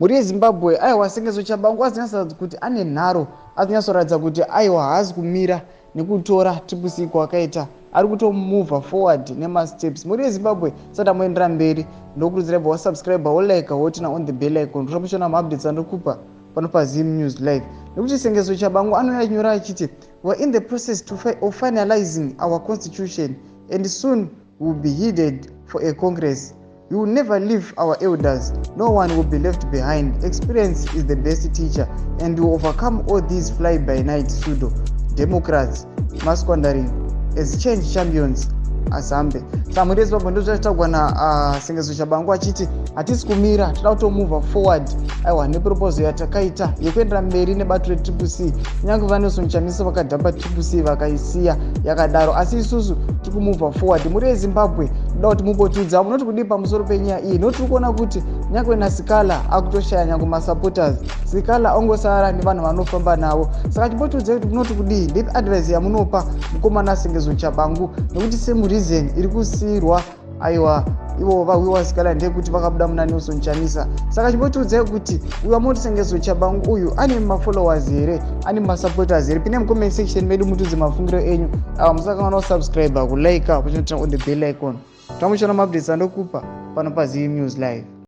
Muri yeZimbabwe aiwa Sengezo Tshabangu azinyatsoratidza kuti ane nharo, azinyatsoratidza kuti aiwa haasi kumira nekutora TSHABANGU kwakaita, ari kutomuvha forward nemasteps. Muri yeZimbabwe sati amoendera mberi, ndokurudzira ibva wasubscribe wolike wotina on the bell icon kuti muchiona maupdates andokupa pano paZim News Live. Nekuti Sengezo Tshabangu anouya achinyora achiti we're in the process of finalizing our constitution and soon we will be headed for a congress. We will never leave our elders. No one will be left behind. Experience is the best teacher, and we will overcome all these fly-by-night pseudo-democrats masquerading as change champions asambe. Muri yeZimbabwe ndozvatagwa naSengezo Tshabangu achiti hatisi kumira, toda kutomuvha forward aiwa neproposal yatakaita yekuendera mberi nebato reTSHABANGUC. Kunyange Vanhu Chamisa vakadhamba TSHABANGUC vakaisiya yakadaro, asi isusu tiri kumuvha forward. Muri yeZimbabwe ndoda kuti mumbotudza munoti kudii pamusoro penyaya iyi, noti tiri kuona kuti nyangwe naSikala akutoshaya nyangwe masupporters. Sikala ongosara nevanhu vanofamba navo. Saka chimbotudza kuti munoti kudii, ndepi advice yamunopa mukomana Sengezo Tshabangu, nekuti same reason iri kusiyirwa aiwa ivo vahwiwa Sikala ndekuti vakabuda muna NACHAMISA. Saka chimbotiudzai kuti uyu amoti Sengezo Tshabangu uyu ane mafollowers here, ane masupporters here. Pine mucomment section medu mutudze mafungiro enyu. Musakangana kusubscribe, kulike, kuchinotina on the bell icon. Tamuchiona maupdates andokupa pano paZim News Live.